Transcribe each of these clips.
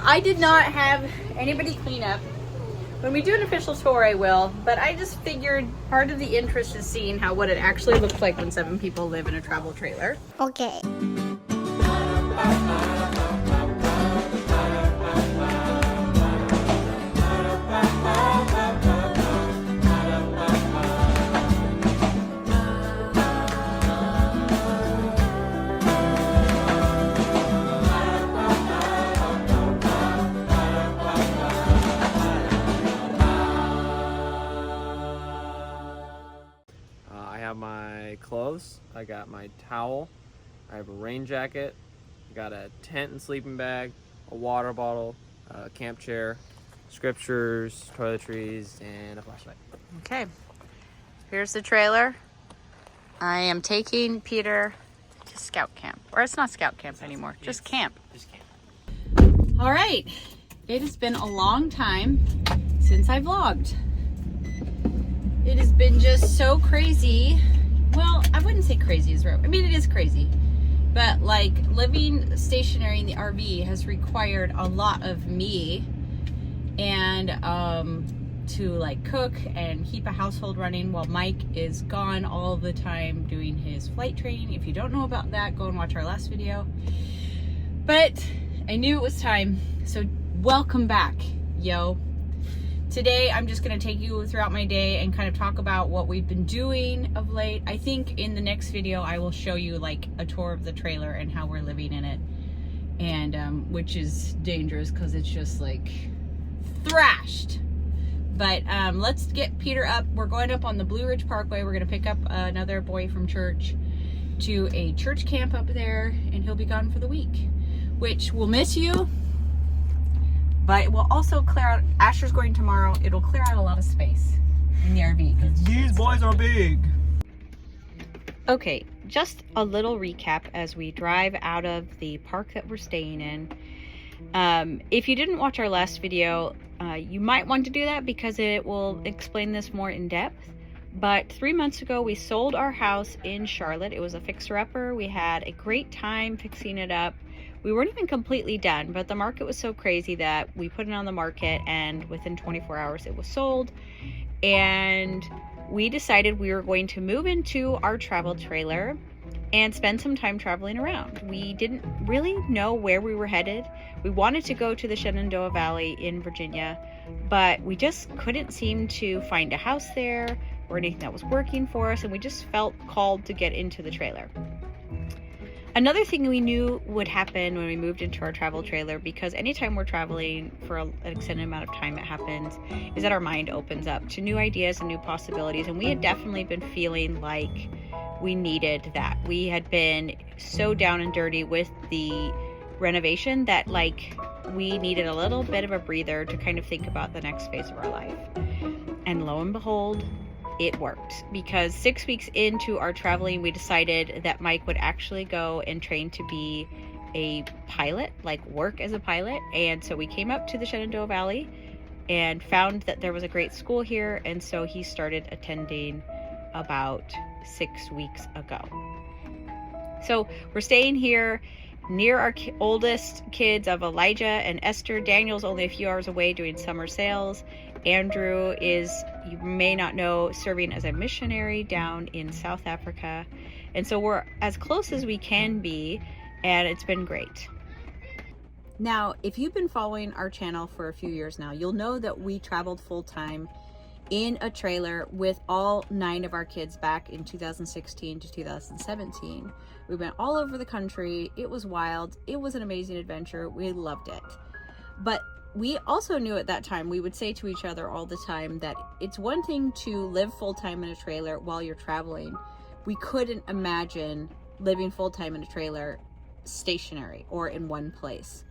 I did not have anybody clean up. When we do an official tour, I will, but I just figured part of the interest is seeing what it actually looks like when 7 people live in a travel trailer. Okay. I have my clothes, I got my towel, I have a rain jacket, I got a tent and sleeping bag, a water bottle, a camp chair, scriptures, toiletries, and a flashlight. Okay, here's the trailer. I am taking Peter to scout camp, or it's not scout camp anymore, just camp. All right, it has been a long time since I vlogged. It has been just so crazy. Well, I wouldn't say crazy is right. I mean, it is crazy. But like living stationary in the RV has required a lot of me and to like cook and keep a household running while Mike is gone all the time doing his flight training. If you don't know about that, go and watch our last video. But I knew it was time. So welcome back, yo. Today, I'm just going to take you throughout my day and kind of talk about what we've been doing of late. I think in the next video, I will show you like a tour of the trailer and how we're living in it. And which is dangerous because it's just like thrashed. But let's get Peter up. We're going up on the Blue Ridge Parkway. We're going to pick up another boy from church to a church camp up there. And he'll be gone for the week, which will miss you. But it will also clear out, Asher's going tomorrow, it'll clear out a lot of space in the RV. These boys are big! Okay, just a little recap as we drive out of the park that we're staying in. If you didn't watch our last video, you might want to do that because it will explain this more in depth. But 3 months ago, we sold our house in Charlotte. It was a fixer-upper. We had a great time fixing it up. We weren't even completely done, but the market was so crazy that we put it on the market, and within 24 hours it was sold. And we decided we were going to move into our travel trailer and spend some time traveling around. We didn't really know where we were headed. We wanted to go to the Shenandoah Valley in Virginia, but we just couldn't seem to find a house there or anything that was working for us, and we just felt called to get into the trailer. Another thing we knew would happen when we moved into our travel trailer, because anytime we're traveling for an extended amount of time, it happens, is that our mind opens up to new ideas and new possibilities. And we had definitely been feeling like we needed that. We had been so down and dirty with the renovation that like we needed a little bit of a breather to kind of think about the next phase of our life. And lo and behold, it worked, because 6 weeks into our traveling, we decided that Mike would actually go and train to be a pilot, like work as a pilot. And so we came up to the Shenandoah Valley and found that there was a great school here. And so he started attending about 6 weeks ago. So we're staying here near our oldest kids of Elijah and Esther. Daniel's only a few hours away doing summer sales. Andrew is, you may not know, serving as a missionary down in South Africa. And so we're as close as we can be, and it's been great. Now, if you've been following our channel for a few years now, you'll know that we traveled full-time in a trailer with all 9 of our kids back in 2016 to 2017. We went all over the country. It was wild. It was an amazing adventure. We loved it. But we also knew at that time, we would say to each other all the time that it's one thing to live full-time in a trailer while you're traveling. We couldn't imagine living full-time in a trailer stationary or in one place.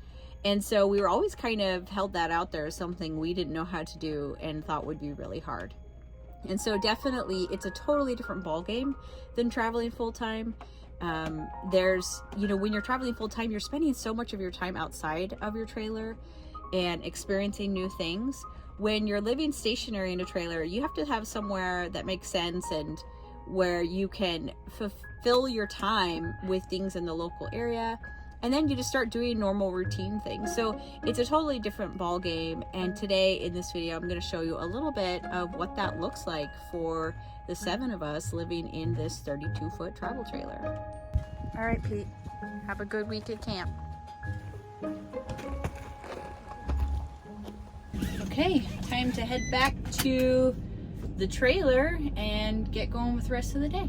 And so we were always kind of held that out there as something we didn't know how to do and thought would be really hard. And so definitely it's a totally different ballgame than traveling full-time. There's, you know, when you're traveling full-time, you're spending so much of your time outside of your trailer and experiencing new things. When you're living stationary in a trailer, you have to have somewhere that makes sense and where you can fulfill your time with things in the local area and then you just start doing normal routine things. So it's a totally different ball game. And today in this video, I'm going to show you a little bit of what that looks like for the 7 of us living in this 32-foot travel trailer. All right, Pete, have a good week at camp. Okay, time to head back to the trailer and get going with the rest of the day.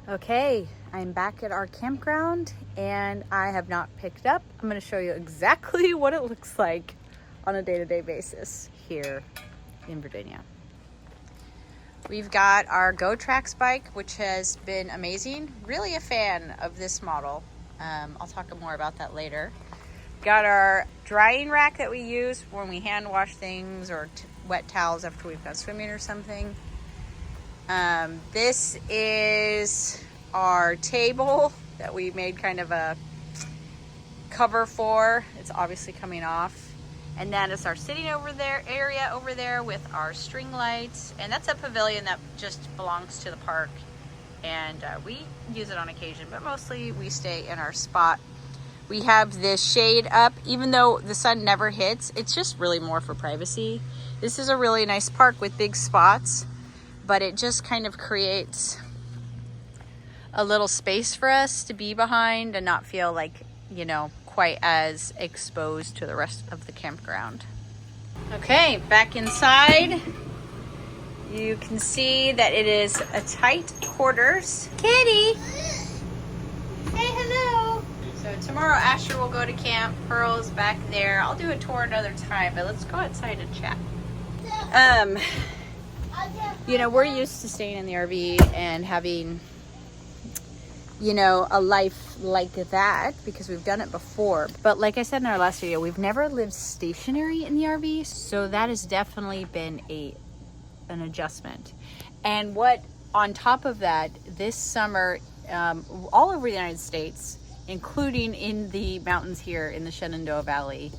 Okay, I'm back at our campground and I have not picked up. I'm going to show you exactly what it looks like on a day-to-day basis here in Virginia. We've got our Go Trax bike, which has been amazing. Really a fan of this model. I'll talk more about that later. Got our drying rack that we use when we hand wash things or wet towels after we've gone swimming or something. This is our table that we made kind of a cover for. It's obviously coming off. And then it's our sitting area over there with our string lights. And that's a pavilion that just belongs to the park. And we use it on occasion, but mostly we stay in our spot. We have this shade up, even though the sun never hits. It's just really more for privacy. This is a really nice park with big spots, but it just kind of creates a little space for us to be behind and not feel like, you know, quite as exposed to the rest of the campground. Okay, back inside. You can see that it is a tight quarters. Kitty, say hello. So tomorrow Asher will go to camp. Pearl's back there. I'll do a tour another time, but let's go outside and chat. You know, we're used to staying in the RV and having, you know, a life like that because we've done it before. But like I said in our last video, we've never lived stationary in the RV. So that has definitely been an adjustment. And what on top of that, this summer, all over the United States, including in the mountains here in the Shenandoah Valley,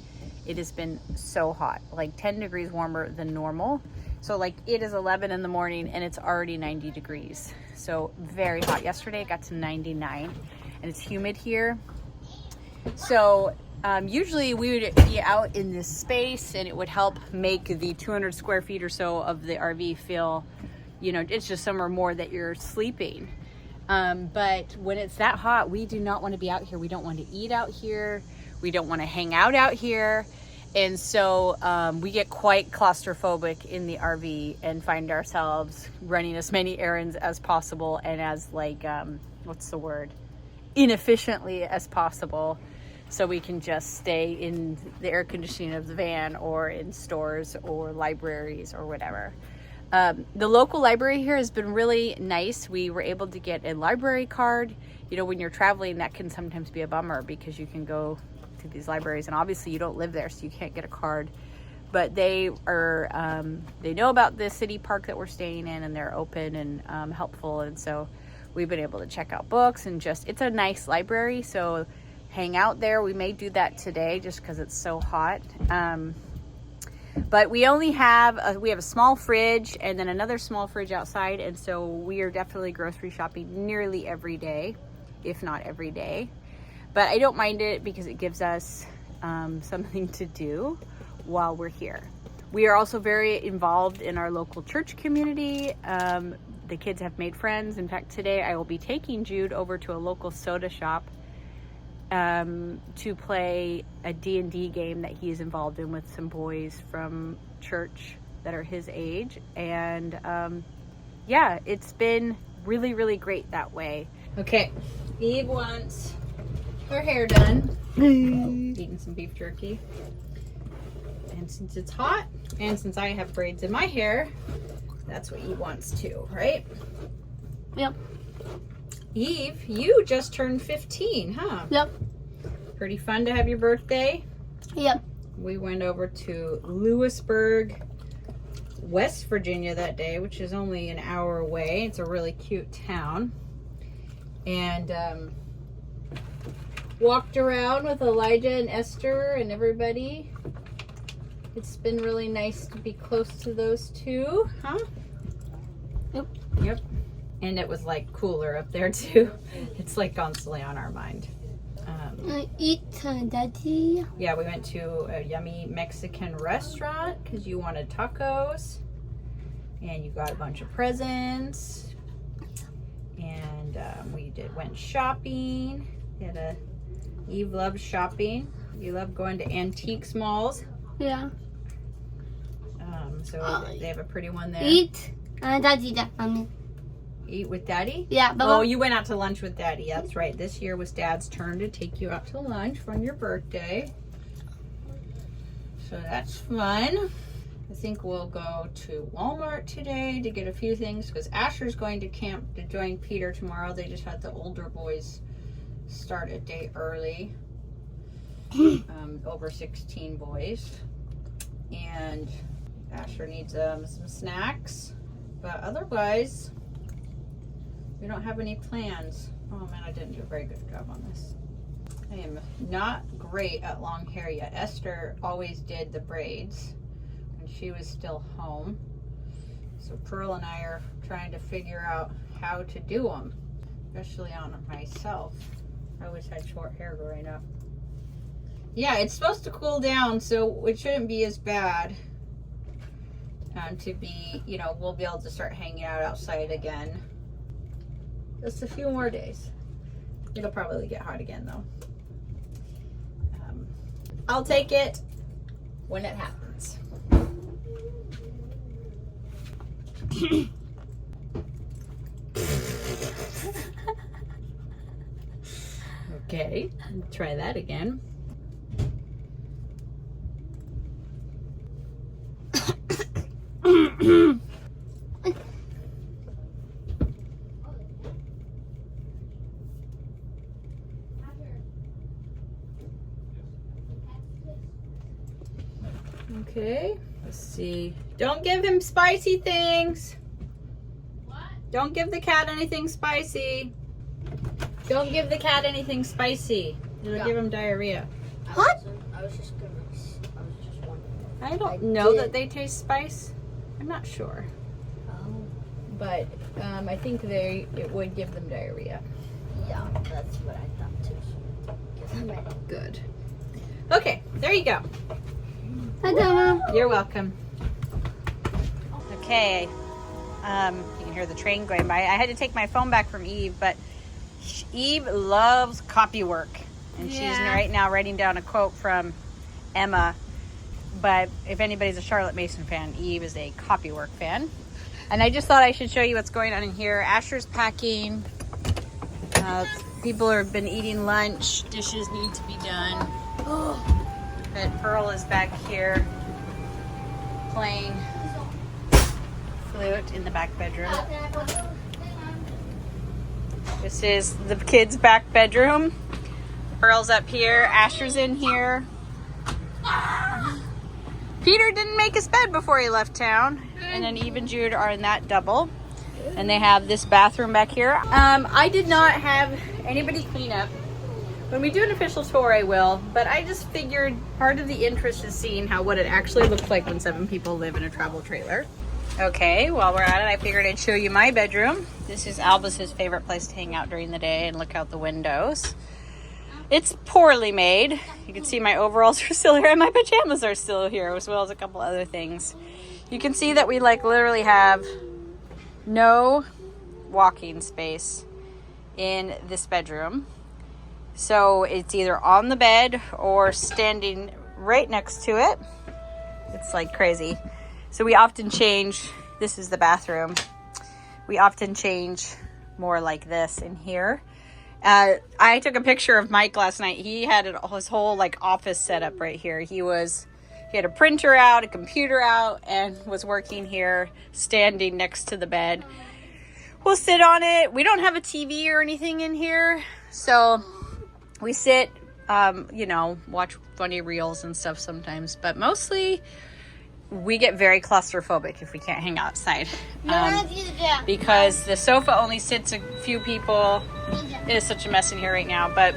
it has been so hot, like 10 degrees warmer than normal. So like it is 11 in the morning and it's already 90 degrees. So very hot. Yesterday it got to 99 and it's humid here. So usually we would be out in this space and it would help make the 200 square feet or so of the RV feel, you know, it's just somewhere more that you're sleeping. But when it's that hot, we do not want to be out here. We don't want to eat out here. We don't want to hang out here. And so we get quite claustrophobic in the RV and find ourselves running as many errands as possible and as like, what's the word? Inefficiently as possible. So we can just stay in the air conditioning of the van or in stores or libraries or whatever. The local library here has been really nice. We were able to get a library card. You know, when you're traveling, that can sometimes be a bummer because you can go to these libraries and obviously you don't live there, so you can't get a card. But they are, they know about the city park that we're staying in and they're open and helpful. And so we've been able to check out books and just, it's a nice library. So hang out there. We may do that today just because it's so hot. But we only have we have a small fridge and then another small fridge outside. And so we are definitely grocery shopping nearly every day, if not every day. But I don't mind it because it gives us something to do while we're here. We are also very involved in our local church community. The kids have made friends. In fact, today I will be taking Jude over to a local soda shop to play a D&D game that he's involved in with some boys from church that are his age. And yeah, it's been really, really great that way. Okay, Eve wants her hair done. Eating some beef jerky. And since it's hot, and since I have braids in my hair, that's what Eve wants too, right? Yep. Eve, you just turned 15, huh? Yep. Pretty fun to have your birthday? Yep. We went over to Lewisburg, West Virginia that day, which is only an hour away. It's a really cute town. And walked around with Elijah and Esther and everybody. It's been really nice to be close to those two, huh? Yep. Yep. And it was like cooler up there too. It's like constantly on our mind. Eat, Daddy. Yeah, we went to a yummy Mexican restaurant because you wanted tacos. And you got a bunch of presents. And we went shopping. Eve loves shopping. You love going to antiques malls. Yeah. So they have a pretty one there. Eat, Daddy. Eat with Daddy? Yeah, but oh, you went out to lunch with Daddy. That's right. This year was Dad's turn to take you out to lunch on your birthday. So that's fun. I think we'll go to Walmart today to get a few things because Asher's going to camp to join Peter tomorrow. They just had the older boys start a day early. Over 16 boys. And Asher needs some snacks. But otherwise, we don't have any plans. Oh man, I didn't do a very good job on this. I am not great at long hair yet. Esther always did the braids when she was still home. So Pearl and I are trying to figure out how to do them, especially on myself. I always had short hair growing up. Yeah, it's supposed to cool down, so it shouldn't be as bad. To be, you know, we'll be able to start hanging out outside again. Just a few more days. It'll probably get hot again though. I'll take it when it happens. Okay, try that again. Okay, let's see. Don't give him spicy things. What? Don't give the cat anything spicy. Don't give the cat anything spicy. It'll give him diarrhea. What? I was just wondering. I don't know that they taste spice. I'm not sure. Oh. But I think it would give them diarrhea. Yeah, that's what I thought too. So give them ready. Good. Okay, there you go. Hi, Mom. You're welcome. Okay, you can hear the train going by. I had to take my phone back from Eve, but Eve loves copy work. And she's right now writing down a quote from Emma. But if anybody's a Charlotte Mason fan, Eve is a copy work fan. And I just thought I should show you what's going on in here. Asher's packing. People have been eating lunch. Dishes need to be done. But Pearl is back here playing flute in the back bedroom. This is the kids' back bedroom. Pearl's up here. Asher's in here. Peter didn't make his bed before he left town. And then Eve and Jude are in that double. And they have this bathroom back here. I did not have anybody clean up. When we do an official tour, I will. But I just figured part of the interest is seeing what it actually looks like when 7 people live in a travel trailer. Okay, while we're at it, I figured I'd show you my bedroom. This is Albus's favorite place to hang out during the day and look out the windows. It's poorly made. You can see my overalls are still here and my pajamas are still here, as well as a couple other things. You can see that we literally have no walking space in this bedroom. So it's either on the bed or standing right next to it. It's like crazy. So we often change. This is the bathroom. We often change more like this in here. I took a picture of Mike last night. He had his whole office set up right here. He had a printer out, a computer out, and was working here, standing next to the bed. We'll sit on it. We don't have a TV or anything in here, so we sit you know, watch funny reels and stuff sometimes, but mostly we get very claustrophobic if we can't hang outside. Because the sofa only sits a few people. It is such a mess in here right now, but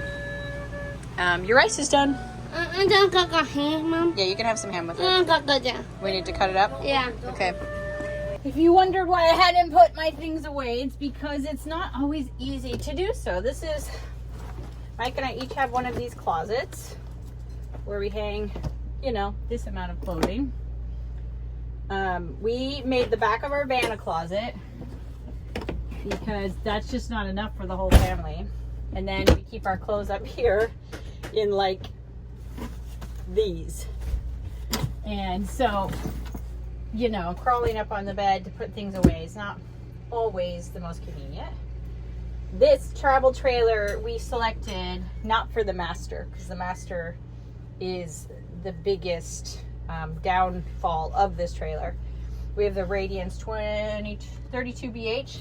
your rice is done. Mom. Yeah, you can have some ham with it. We need to cut it up? Yeah. Okay. If you wondered why I hadn't put my things away, it's because it's not always easy to do so. This is, Mike and I each have one of these closets where we hang, you know, this amount of clothing. We made the back of our van a closet because that's just not enough for the whole family. And then we keep our clothes up here in like these. And so, you know, crawling up on the bed to put things away is not always the most convenient. This travel trailer we selected not for the Master, because the Master is the biggest downfall of this trailer. We have the Radiance 32 BH,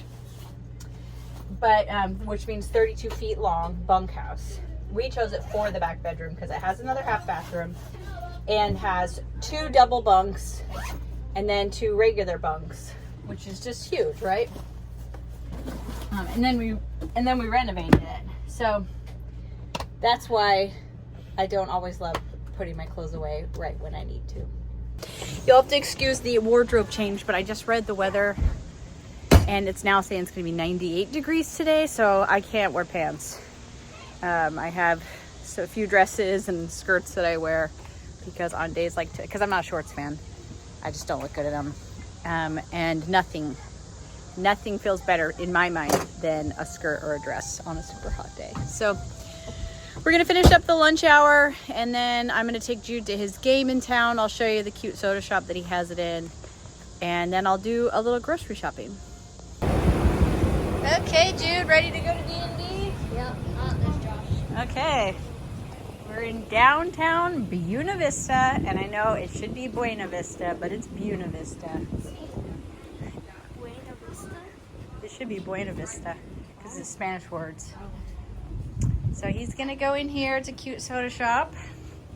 but which means 32 feet long bunkhouse. We chose it for the back bedroom because it has another half bathroom and has 2 double bunks and then 2 regular bunks, which is just huge, right? And then we renovated it. So that's why I don't always love putting my clothes away right when I need to. You'll have to excuse the wardrobe change, but I just read the weather and it's now saying it's going to be 98 degrees today, so I can't wear pants. I have a few dresses and skirts that I wear because on days like today, because I'm not a shorts fan, I just don't look good at them. And nothing feels better in my mind than a skirt or a dress on a super hot day. So we're gonna finish up the lunch hour and then I'm gonna take Jude to his game in town. I'll show you the cute soda shop that he has it in, and then I'll do a little grocery shopping. Okay, Jude, ready to go to D&D? Yep. Okay. We're in downtown Buena Vista, and I know it should be Buena Vista, but it's Buena Vista. Buena Vista? It should be Buena Vista because it's Spanish words. So he's gonna go in here. It's a cute soda shop.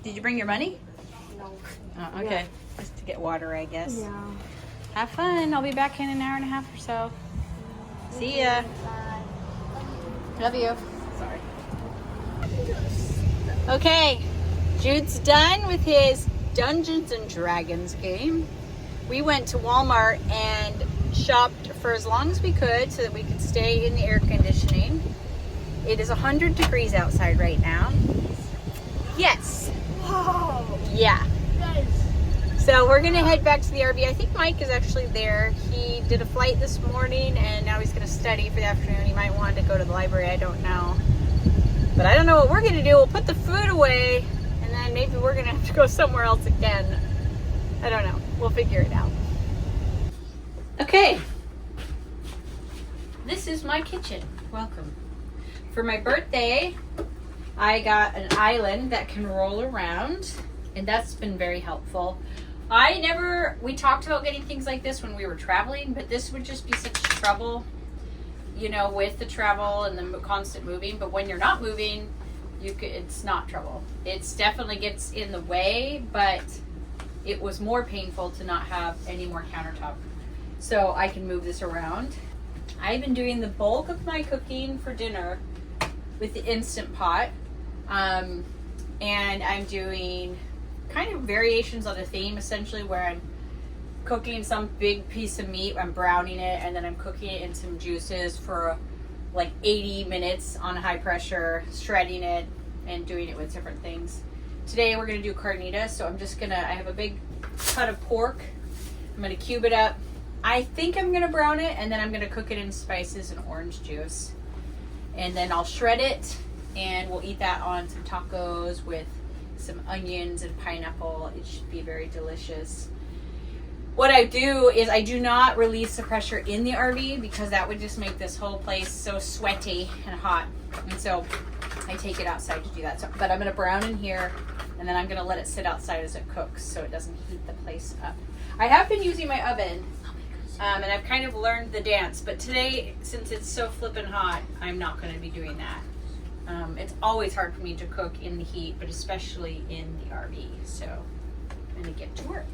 Did you bring your money? No. Oh, okay. Just to get water, I guess. Yeah. Have fun. I'll be back in an hour and a half or so. See ya. Bye. Love you. Sorry. Okay, Jude's done with his Dungeons and Dragons game. We went to Walmart and shopped for as long as we could so that we could stay in the air conditioning. It is 100 degrees outside right now. Yes. Whoa. Yeah. Nice. So we're gonna head back to the RV. I think Mike is actually there. He did a flight this morning and now he's gonna study for the afternoon. He might want to go to the library, I don't know. But I don't know what we're gonna do. We'll put the food away and then maybe we're gonna have to go somewhere else again. I don't know. We'll figure it out. Okay. This is my kitchen. Welcome. For my birthday, I got an island that can roll around, and that's been very helpful. We talked about getting things like this when we were traveling, but this would just be such trouble, you know, with the travel and the constant moving. But when you're not moving, it's not trouble. It's definitely gets in the way, but it was more painful to not have any more countertop. So I can move this around. I've been doing the bulk of my cooking for dinner with the Instant Pot. And I'm doing kind of variations on the theme, essentially, where I'm cooking some big piece of meat, I'm browning it, and then I'm cooking it in some juices for like 80 minutes on high pressure, shredding it and doing it with different things. Today we're gonna do carnitas, so I have a big cut of pork. I'm gonna cube it up. I think I'm gonna brown it, and then I'm gonna cook it in spices and orange juice. And then I'll shred it, and we'll eat that on some tacos with some onions and pineapple. It should be very delicious. What I do is I do not release the pressure in the RV because that would just make this whole place so sweaty and hot. And so I take it outside to do that. So, but I'm gonna brown in here, and then I'm gonna let it sit outside as it cooks so it doesn't heat the place up. I have been using my oven, and I've kind of learned the dance, but today, since it's so flippin' hot, I'm not gonna be doing that. It's always hard for me to cook in the heat, but especially in the RV. So I'm gonna get to work.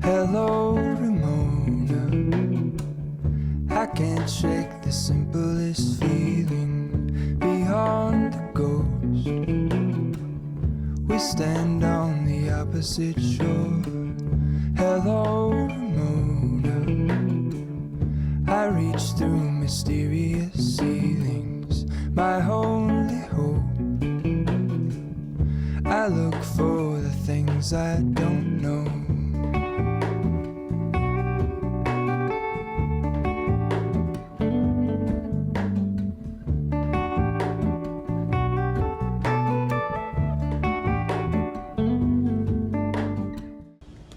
Hello, Ramona. I can't shake the simplest feeling beyond the ghost. We stand on the opposite shore. Hello, Ramona. I reach through mysterious ceilings, my only hope. I look for the things I don't know.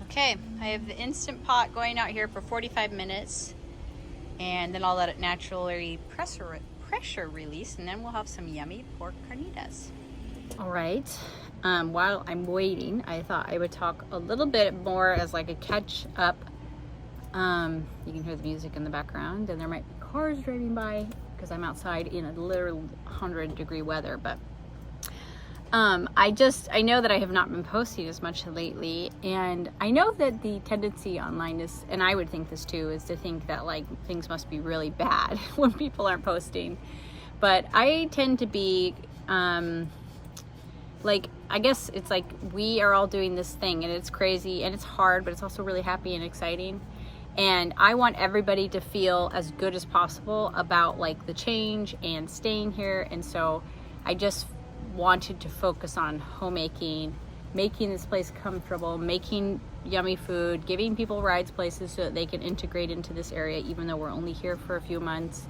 Okay, I have the Instant Pot going out here for 45 minutes, and then I'll let it naturally pressure release, and then we'll have some yummy pork carnitas. All right, while I'm waiting, I thought I would talk a little bit more as like a catch up. You can hear the music in the background, and there might be cars driving by because I'm outside in a literal 100-degree weather, but I know that I have not been posting as much lately, and I know that the tendency online is, and I would think this too, is to think that like things must be really bad when people aren't posting. But I tend to be like, I guess it's like we are all doing this thing, and it's crazy and it's hard, but it's also really happy and exciting. And I want everybody to feel as good as possible about like the change and staying here. And so I just wanted to focus on homemaking, making this place comfortable, making yummy food, giving people rides places so that they can integrate into this area even though we're only here for a few months,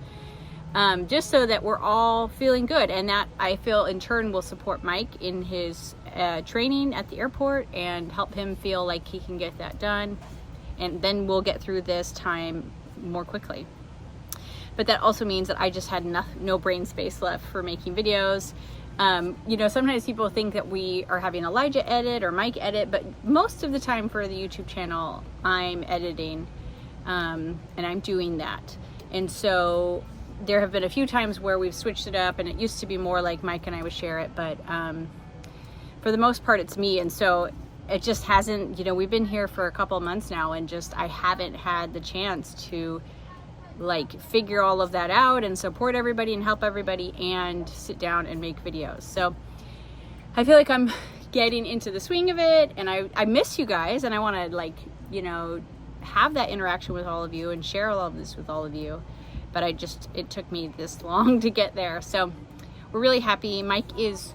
just so that we're all feeling good, and that I feel in turn will support Mike in his training at the airport and help him feel like he can get that done, and then we'll get through this time more quickly. But that also means that I just had no brain space left for making videos. You know, sometimes people think that we are having Elijah edit or Mike edit, but most of the time for the YouTube channel, I'm editing, and I'm doing that. And so there have been a few times where we've switched it up, and it used to be more like Mike and I would share it, but for the most part, it's me. And so it just hasn't, you know, we've been here for a couple of months now, and just, I haven't had the chance to like figure all of that out and support everybody and help everybody and sit down and make videos. So I feel like I'm getting into the swing of it, and I miss you guys, and I want to, like, you know, have that interaction with all of you and share all of this with all of you, but it took me this long to get there. So we're really happy. Mike is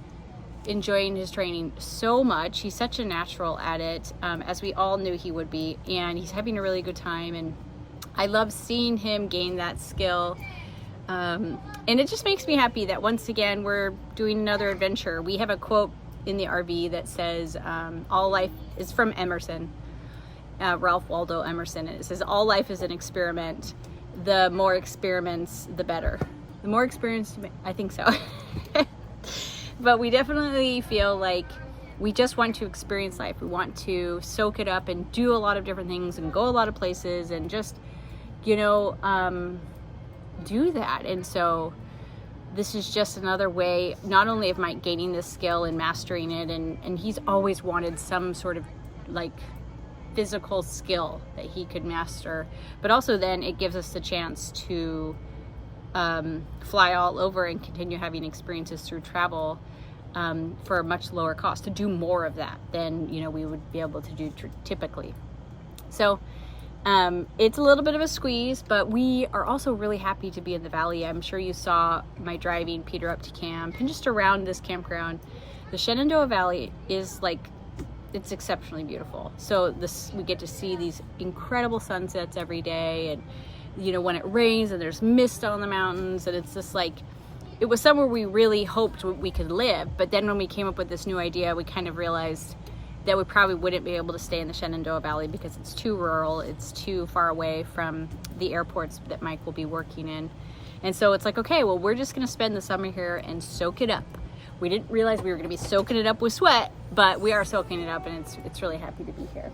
enjoying his training so much. He's such a natural at it, as we all knew he would be, and he's having a really good time, and I love seeing him gain that skill, and it just makes me happy that once again we're doing another adventure. We have a quote in the RV that says, all life is from Emerson, Ralph Waldo Emerson, and it says, all life is an experiment. The more experiments, the better. The more experience, I think so. But we definitely feel like we just want to experience life. We want to soak it up and do a lot of different things and go a lot of places and just, you know, do that. And so this is just another way, not only of Mike gaining this skill and mastering it, and he's always wanted some sort of like physical skill that he could master, but also then it gives us the chance to fly all over and continue having experiences through travel for a much lower cost, to do more of that than, you know, we would be able to do typically. So it's a little bit of a squeeze, but we are also really happy to be in the valley. I'm sure you saw my driving Peter up to camp and just around this campground. The Shenandoah Valley is like, it's exceptionally beautiful. So we get to see these incredible sunsets every day, and you know, when it rains and there's mist on the mountains, and it's just like, it was somewhere we really hoped we could live. But then when we came up with this new idea, we kind of realized that we probably wouldn't be able to stay in the Shenandoah Valley because it's too rural, it's too far away from the airports that Mike will be working in. And so it's like, okay, well, we're just gonna spend the summer here and soak it up. We didn't realize we were gonna be soaking it up with sweat, but we are soaking it up, and it's really happy to be here.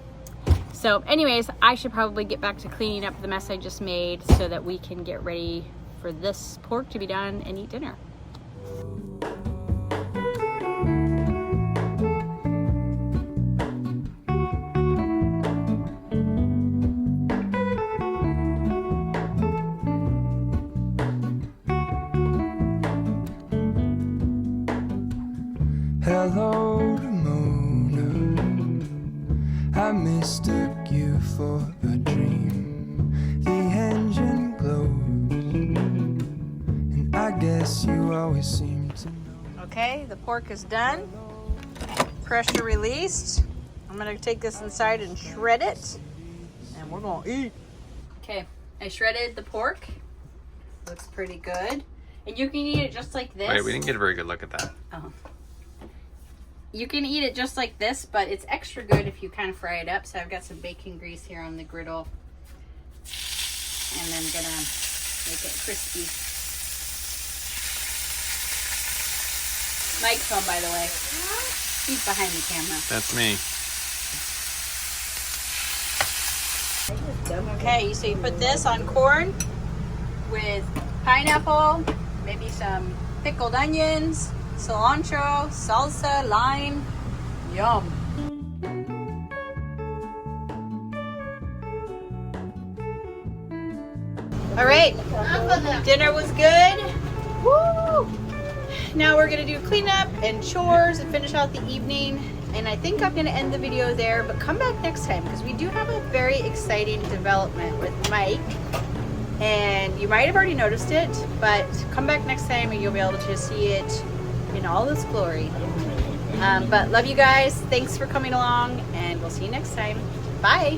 So anyways, I should probably get back to cleaning up the mess I just made so that we can get ready for this pork to be done and eat dinner. Hello to Mona, I mistook you for a dream. The engine glows, and I guess you always seem to know. Okay, the pork is done. Pressure released. I'm gonna take this inside and shred it, and we're gonna eat. Okay, I shredded the pork. Looks pretty good. And you can eat it just like this. Wait, we didn't get a very good look at that. Oh. You can eat it just like this, but it's extra good if you kind of fry it up. So I've got some bacon grease here on the griddle, and then gonna make it crispy. Mike's home, by the way. He's behind the camera. That's me. Okay, so you put this on corn with pineapple, maybe some pickled onions, cilantro, salsa, lime. Yum. All right, dinner was good. Woo! Now we're gonna do cleanup and chores and finish out the evening. And I think I'm gonna end the video there, but come back next time because we do have a very exciting development with Mike. And you might have already noticed it, but come back next time and you'll be able to see it in all its glory. But love you guys. Thanks for coming along, and we'll see you next time. Bye.